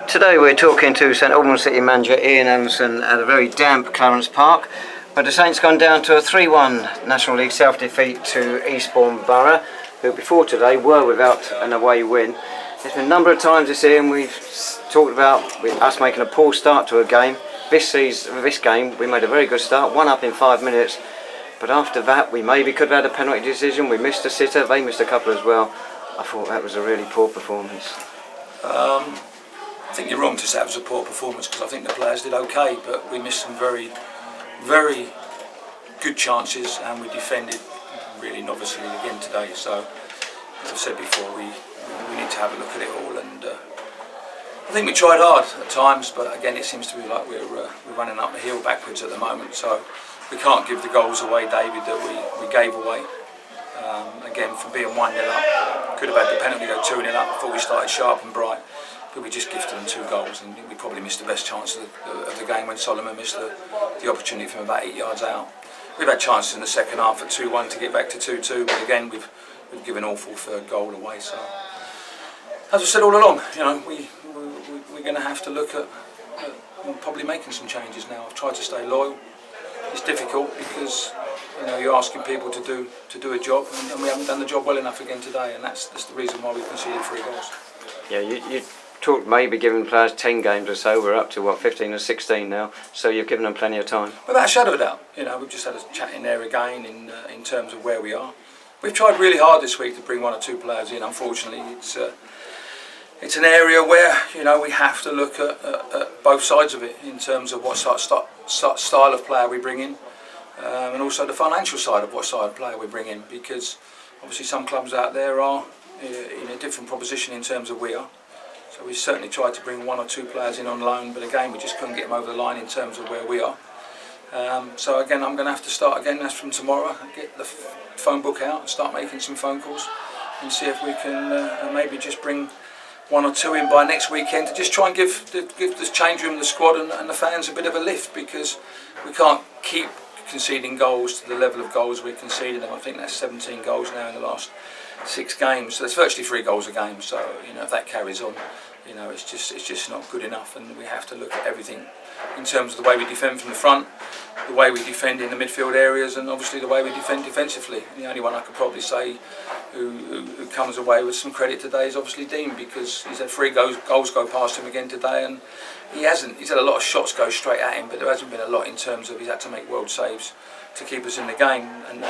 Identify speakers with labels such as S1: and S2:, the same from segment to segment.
S1: Today we're talking to St Albans City manager Ian Allinson at a very damp Clarence Park, but the Saints gone down to a 3-1 National League South defeat to Eastbourne Borough, who before today were without an away win. There's been a number of times this year and we've talked about us making a poor start to a game. This game we made a very good start, 1 up in 5 minutes, but after that we maybe could have had a penalty decision. We missed a sitter, they missed a couple as well. I thought that was a really poor performance.
S2: I think you're wrong to say it was a poor performance, because I think the players did okay, but we missed some very, very good chances and we defended really noviceally again today. So, as I've said before, we need to have a look at it all, and I think we tried hard at times, but again it seems to be like we're running up the hill backwards at the moment. So we can't give the goals away, David, that we gave away. Again, from being 1-0 up, could have had the penalty go 2-0 up. I thought we started sharp and bright, but we just gifted them 2 goals, and we probably missed the best chance of the game when Solomon missed the opportunity from about 8 yards out. We've had chances in the second half at 2-1 to get back to 2-2, but again we've given an awful third goal away. So, as I said all along, you know, we're going to have to look at probably making some changes now. I've tried to stay loyal. It's difficult because, you know, you're asking people to do a job, and we haven't done the job well enough again today, and that's the reason why we've conceded 3 goals.
S1: Yeah, you talked maybe giving players 10 games or so. We're up to what, 15 or 16 now, so you've given them plenty of time.
S2: Without a shadow of a doubt, you know, we've just had a chat in there again in terms of where we are. We've tried really hard this week to bring 1 or 2 players in. Unfortunately, it's an area where, you know, we have to look at both sides of it in terms of what style of player we bring in, and also the financial side of what side of player we bring in, because obviously some clubs out there are in a different proposition in terms of we are. So we certainly tried to bring 1 or 2 players in on loan, but again we just couldn't get them over the line in terms of where we are. So again, I'm going to have to start again. That's from tomorrow. Get the phone book out and start making some phone calls and see if we can maybe just bring 1 or 2 in by next weekend to just try and give the change room, the squad and the fans a bit of a lift, because we can't keep conceding goals to the level of goals we're conceding. And I think that's 17 goals now in the last 6 games. So that's virtually 3 goals a game. So, you know, if that carries on, you know, it's just not good enough, and we have to look at everything in terms of the way we defend from the front, the way we defend in the midfield areas, and obviously the way we defend defensively. And the only one I could probably say who comes away with some credit today is obviously Dean, because he's had 3 goals go past him again today, and he's had a lot of shots go straight at him, but there hasn't been a lot in terms of he's had to make world saves to keep us in the game. And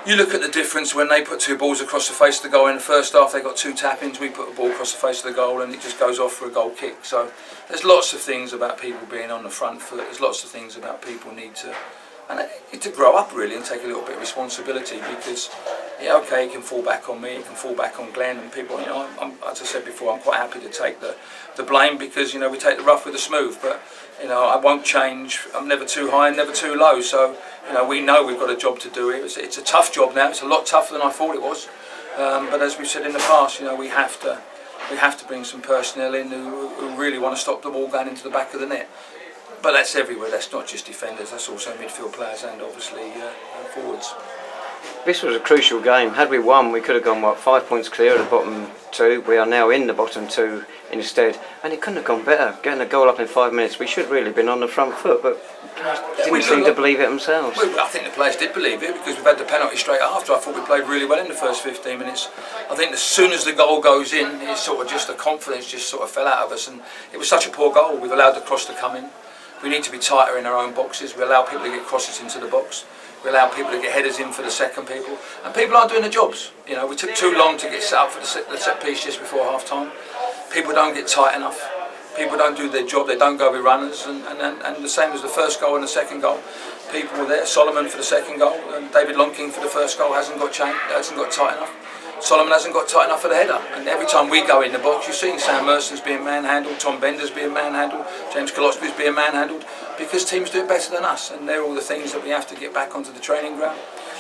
S2: you look at the difference when they put 2 balls across the face of the goal in the first half. They got 2 tap-ins, we put a ball across the face of the goal and it just goes off for a goal kick. So there's lots of things about people being on the front foot. There's lots of things about people need to grow up really and take a little bit of responsibility, because yeah, okay, it can fall back on me, it can fall back on Glenn and people. You know, as I said before, I'm quite happy to take the blame, because, you know, we take the rough with the smooth. But, you know, I won't change. I'm never too high and never too low. So, you know, we know we've got a job to do here. It's a tough job now. It's a lot tougher than I thought it was. But as we've said in the past, you know, we have to bring some personnel in who really want to stop the ball going into the back of the net. But that's everywhere. That's not just defenders. That's also midfield players and obviously forwards.
S1: This was a crucial game. Had we won, we could have gone, what, 5 points clear of the bottom 2. We are now in the bottom 2 instead, and it couldn't have gone better. Getting a goal up in 5 minutes, we should really have been on the front foot, but didn't seem to believe it themselves.
S2: I think the players did believe it, because we've had the penalty straight after. I thought we played really well in the first 15 minutes. I think as soon as the goal goes in, it's sort of just the confidence just sort of fell out of us, and it was such a poor goal. We've allowed the cross to come in. We need to be tighter in our own boxes. We allow people to get crosses into the box. We allow people to get headers in for the second people, and people aren't doing the jobs. You know, we took too long to get set up for the set piece just before half time. People don't get tight enough. People don't do their job. They don't go with runners, and the same as the first goal and the second goal. People were there. Solomon for the second goal, and David Lonking for the first goal hasn't got tight enough. Solomon hasn't got tight enough for the header, and every time we go in the box, you're seeing Sam Merson's being manhandled, Tom Bender's being manhandled, James Kolosby's being manhandled, because teams do it better than us, and they're all the things that we have to get back onto the training ground.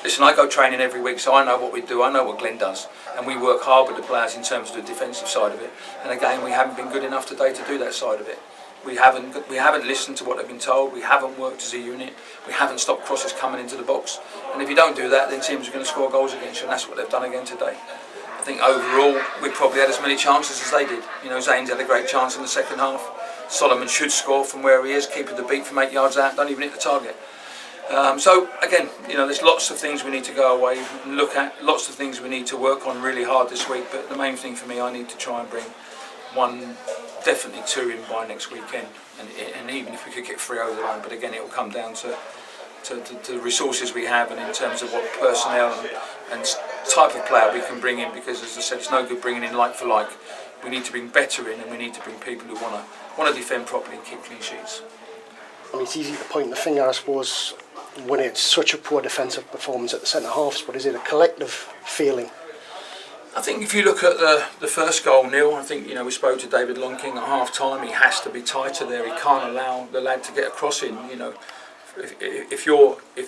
S2: Listen, I go training every week, so I know what we do, I know what Glenn does, and we work hard with the players in terms of the defensive side of it, and again, we haven't been good enough today to do that side of it. We haven't listened to what they've been told. We haven't worked as a unit. We haven't stopped crosses coming into the box. And if you don't do that, then teams are going to score goals against you, and that's what they've done again today. I think overall we probably had as many chances as they did. You know, Zane's had a great chance in the second half. Solomon should score from where he is, keeping the beat from 8 yards out, don't even hit the target. So again, you know, there's lots of things we need to go away and look at, lots of things we need to work on really hard this week, but the main thing for me, I need to try and bring 1, definitely 2 in by next weekend, and even if we could get 3 over the line, but again it will come down to the resources we have and in terms of what personnel and type of player we can bring in, because as I said, it's no good bringing in like for like. We need to bring better in, and we need to bring people who want to defend properly and keep clean sheets.
S3: I mean, it's easy to point the finger, I suppose, when it's such a poor defensive performance at the centre halves, but is it a collective feeling?
S2: I think if you look at the first goal, Neil, I think, you know, we spoke to David Longking at half time. He has to be tighter there. He can't allow the lad to get a cross in. You know, if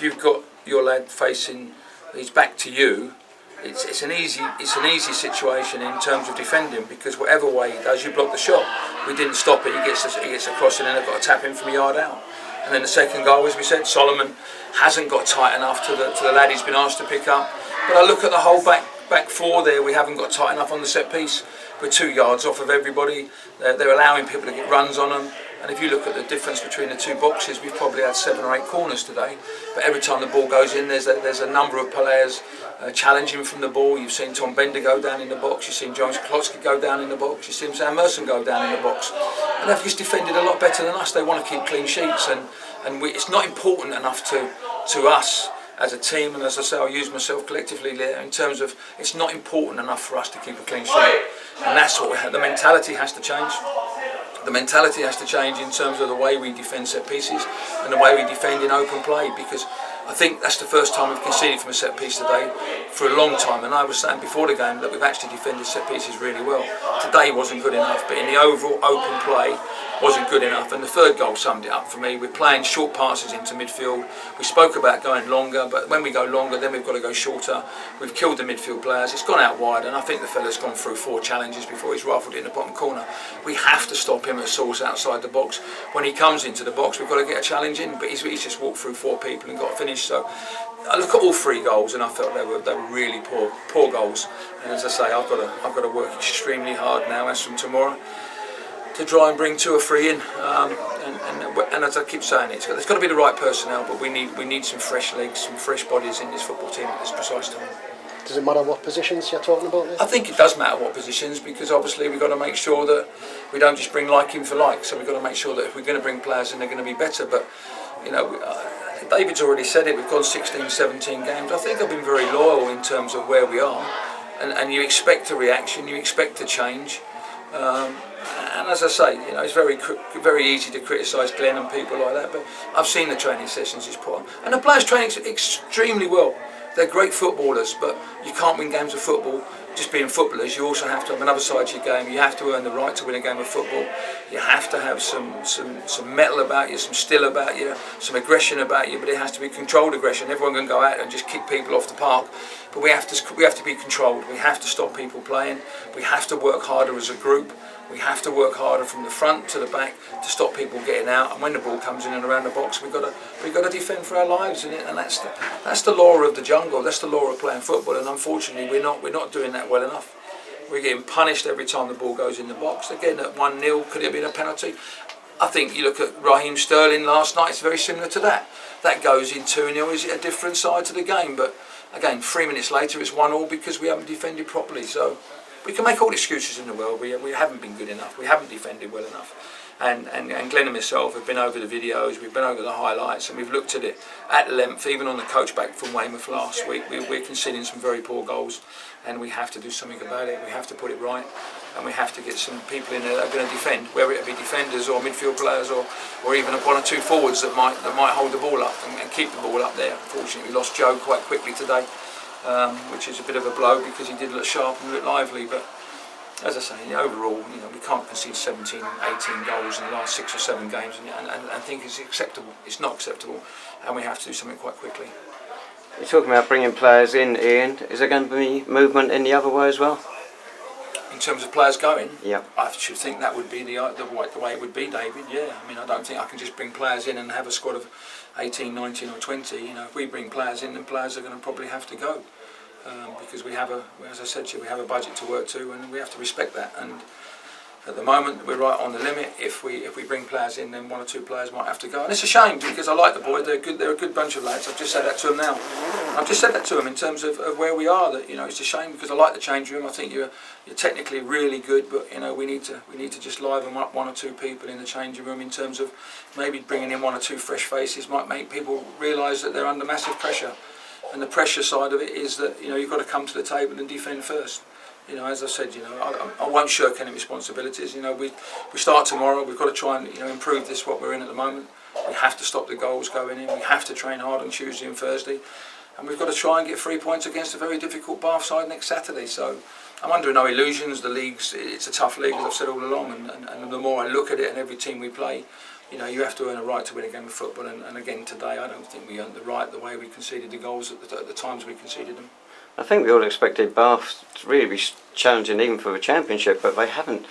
S2: you've got your lad facing his back to you, it's an easy situation in terms of defending, because whatever way he does, you block the shot. We didn't stop it. He gets a cross in, and they've got to tap him from a yard out. And then the second goal, as we said, Solomon hasn't got tight enough to the lad he's been asked to pick up. But I look at the whole back 4 there. We haven't got tight enough on the set piece. We're 2 yards off of everybody. They're allowing people to get runs on them. And if you look at the difference between the 2 boxes, we've probably had 7 or 8 corners today. But every time the ball goes in, there's a number of players challenging from the ball. You've seen Tom Bender go down in the box. You've seen Jones Klotsky go down in the box. You've seen Sam Merson go down in the box. And they've just defended a lot better than us. They want to keep clean sheets, and it's not important enough to us as a team, and as I say, I'll use myself collectively there, in terms of it's not important enough for us to keep a clean sheet. And that's what the mentality has to change. The mentality has to change in terms of the way we defend set pieces and the way we defend in open play, because I think that's the first time we've conceded from a set piece today for a long time. And I was saying before the game that we've actually defended set pieces really well. Today wasn't good enough, but in the overall open play wasn't good enough. And the third goal summed it up for me. We're playing short passes into midfield. We spoke about going longer, but when we go longer, then we've got to go shorter. We've killed the midfield players. It's gone out wide, and I think the fella's gone through 4 challenges before he's rifled it in the bottom corner. We have to stop him at source outside the box. When he comes into the box, we've got to get a challenge in, but he's just walked through 4 people and got a finish. So I look at all 3 goals, and I felt they were really poor goals. And as I say, I've got to work extremely hard now, as from tomorrow, to try and bring 2 or 3 in. And as I keep saying, there's got to be the right personnel, but we need some fresh legs, some fresh bodies in this football team at this precise time.
S3: Does it matter what positions you're talking about there?
S2: I think it does matter what positions, because obviously we've got to make sure that we don't just bring like in for like. So we've got to make sure that if we're going to bring players in, they're going to be better. But you know, David's already said it. We've gone 16, 17 games. I think I've been very loyal in terms of where we are, and you expect a reaction, you expect a change. And as I say, you know, it's very easy to criticise Glenn and people like that, but I've seen the training sessions he's put on, and the players train extremely well. They're great footballers, but you can't win games of football just being footballers. You also have to have another side to your game. You have to earn the right to win a game of football. You have to have some mettle about you, some steel about you, some aggression about you, but it has to be controlled aggression. Everyone can go out and just kick people off the park, but we have to be controlled. We have to stop people playing. We have to work harder as a group. We have to work harder from the front to the back to stop people getting out. And when the ball comes in and around the box, we've got to defend for our lives. And that's the law of the jungle. That's the law of playing football. And unfortunately, we're not doing that well enough. We're getting punished every time the ball goes in the box. Again, at 1-0, could it have been a penalty? I think you look at Raheem Sterling last night. It's very similar to that. That goes in 2-0. Is it a different side to the game? But again, 3 minutes later, it's 1-1 because we haven't defended properly. So we can make all the excuses in the world. We haven't been good enough. We haven't defended well enough. And Glenn and myself have been over the videos, we've been over the highlights, and we've looked at it at length. Even on the coach back from Weymouth last week, we're conceding some very poor goals, and we have to do something about it. We have to put it right, and we have to get some people in there that are going to defend, whether it be defenders or midfield players or even 1 or 2 forwards that might hold the ball up and keep the ball up there. Unfortunately, we lost Joe quite quickly today, which is a bit of a blow because he did look sharp and look lively. But as I say, overall, you know, we can't concede 17, 18 goals in the last 6 or 7 games and think it's acceptable. It's not acceptable, and we have to do something quite quickly.
S1: You're talking about bringing players in, Ian. Is there going to be movement in the other way as well?
S2: In terms of players going,
S1: yeah,
S2: I should think that would be the way it would be, David. Yeah, I mean, I don't think I can just bring players in and have a squad of 18, 19 or 20. You know, if we bring players in, then players are going to probably have to go. because we have as I said to you, we have a budget to work to, and we have to respect that. And at the moment, we're right on the limit. If we bring players in, then one or two players might have to go. And it's a shame because I like the boys. They're good. They're a good bunch of lads. I've just said that to them now. I've just said that to them in terms of where we are. That it's a shame because I like the change room. I think you're technically really good, but we need to just liven up one or two people in the changing room in terms of maybe bringing in one or two fresh faces might make people realise that they're under massive pressure. And the pressure side of it is that you've got to come to the table and defend first. As I said, I won't shirk any responsibilities. We start tomorrow. We've got to try and improve this what we're in at the moment. We have to stop the goals going in. We have to train hard on Tuesday and Thursday, and we've got to try and get 3 points against a very difficult Bath side next Saturday. So I'm under no illusions. The league's it's a tough league, as I've said all along, and the more I look at it and every team we play, you have to earn a right to win a game of football. And again today, I don't think we earned the right the way we conceded the goals at the times we conceded them.
S1: I think we all expected Bath to really be challenging even for the championship, but they haven't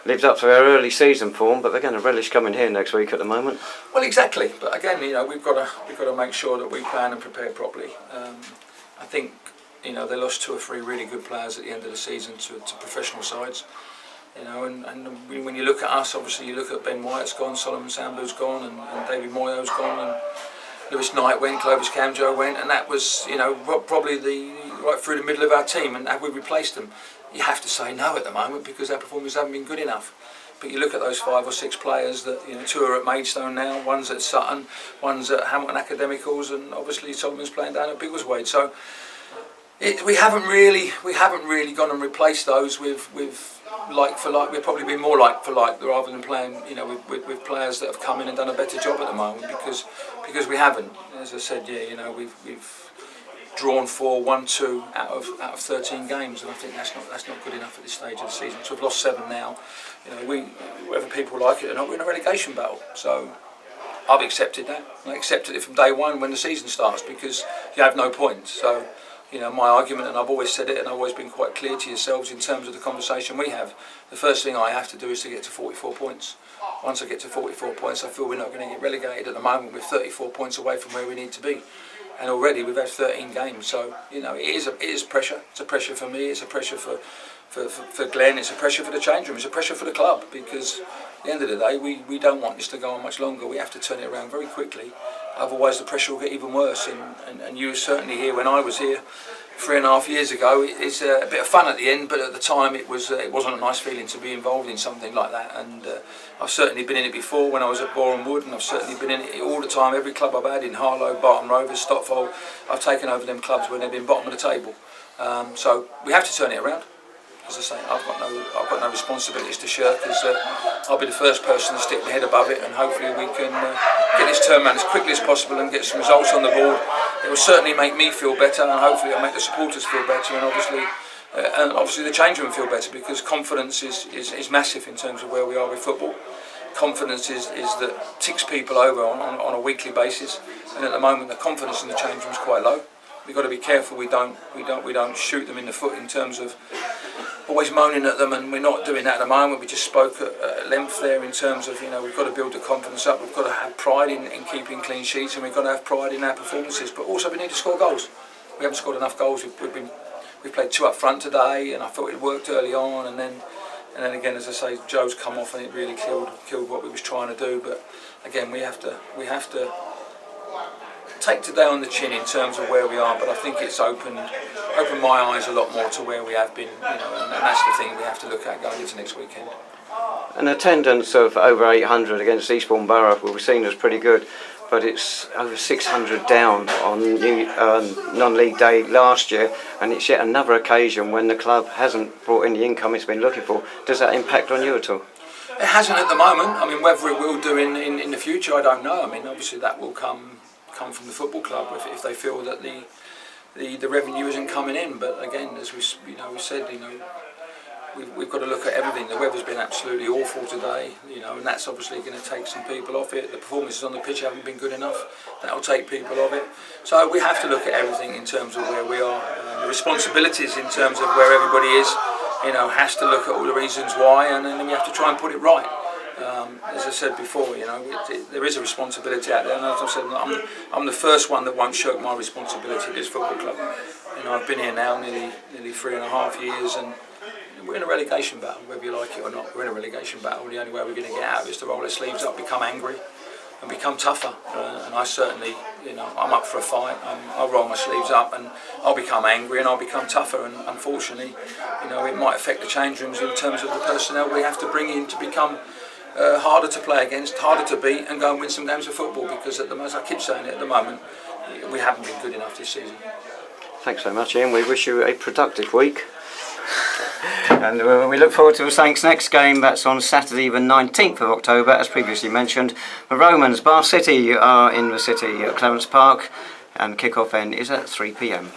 S1: lived up to their early season form. But they're going to relish coming here next week at the moment.
S2: Well, exactly. But again, we've got to make sure that we plan and prepare properly. I think they lost 2 or 3 really good players at the end of the season to professional sides. And when you look at us, obviously you look at Ben Wyatt's gone, Solomon Sambou's gone, and David Moyo's gone, and Lewis Knight went, Clovis Camjo went, and that was probably right through the middle of our team. And have we replaced them? You have to say no at the moment because our performances haven't been good enough. But you look at those 5 or 6 players that 2 are at Maidstone now, one's at Sutton, one's at Hamilton Academicals, and obviously Solomon's playing down at Biggleswade. So we haven't really gone and replaced those with like for like. We've probably been more like for like rather than playing with players that have come in and done a better job at the moment because we haven't. As I said, we've drawn 4, 1, 2 out of 13 games, and I think that's not good enough at this stage of the season. So we've lost 7 now. Whether people like it or not, we're in a relegation battle. So I've accepted that. I accepted it from day one when the season starts because you have no points. So my argument, and I've always said it, and I've always been quite clear to yourselves in terms of the conversation we have. The first thing I have to do is to get to 44 points. Once I get to 44 points, I feel we're not going to get relegated. At the moment, we're 34 points away from where we need to be. And already we've had 13 games, so it is pressure. It's a pressure for me. It's a pressure for Glenn. It's a pressure for the change room. It's a pressure for the club because at the end of the day, we don't want this to go on much longer. We have to turn it around very quickly. Otherwise, the pressure will get even worse. And you were certainly here when I was here 3.5 years ago. It's a bit of fun at the end, but at the time it wasn't a nice feeling to be involved in something like that. And I've certainly been in it before when I was at Borough Wood, and I've certainly been in it all the time. Every club I've had in Harlow, Barton Rovers, Stotfold, I've taken over them clubs when they've been bottom of the table. So we have to turn it around. As I say, I've got no responsibilities to shirk. I'll be the first person to stick my head above it, and hopefully we can get this turned around as quickly as possible and get some results on the board. It will certainly make me feel better, and hopefully it'll make the supporters feel better, and obviously the change room feel better because confidence is massive in terms of where we are with football. Confidence is that ticks people over on a weekly basis, and at the moment the confidence in the change room is quite low. We've got to be careful we don't shoot them in the foot in terms of always moaning at them, and we're not doing that at the moment. We just spoke at length there in terms of we've got to build the confidence up. We've got to have pride in keeping clean sheets, and we've got to have pride in our performances. But also we need to score goals. We haven't scored enough goals. We've played 2 up front today, and I thought it worked early on, and then again, as I say, Joe's come off and it really killed what we was trying to do. But again, we have to take today on the chin in terms of where we are, but I think it's opened my eyes a lot more to where we have been, and that's the thing we have to look at going into next weekend.
S1: An attendance of over 800 against Eastbourne Borough will be seen as pretty good, but it's over 600 down on non-league day last year, and it's yet another occasion when the club hasn't brought in the income it's been looking for. Does that impact on you at all?
S2: It hasn't at the moment. I mean, whether it will do in the future, I don't know. I mean, obviously that will come from the football club if they feel that the revenue isn't coming in. But again, as we said, we've got to look at everything. The weather's been absolutely awful today, and that's obviously going to take some people off it. The performances on the pitch haven't been good enough. That'll take people off it. So we have to look at everything in terms of where we are. The responsibilities in terms of where everybody is, has to look at all the reasons why, and then we have to try and put it right. As I said before, there is a responsibility out there, and as I said, I'm the first one that won't shirk my responsibility at this football club. You know, I've been here now nearly 3.5 years, and we're in a relegation battle, whether you like it or not. We're in a relegation battle. The only way we're going to get out of it is to roll our sleeves up, become angry, and become tougher. And I certainly, you know, I'm up for a fight. I'll roll my sleeves up and I'll become angry and I'll become tougher. And unfortunately, you know, it might affect the change rooms in terms of the personnel we have to bring in to become harder to play against, harder to beat, and go and win some games of football. Because at the most, I keep saying it, at the moment, we haven't been good enough this season.
S1: Thanks so much, Ian. We wish you a productive week. And we look forward to the Saints' next game. That's on Saturday the 19th of October, as previously mentioned. The Romans, Bath City, are in the city at Clarence Park, and kick-off end is at 3 p.m.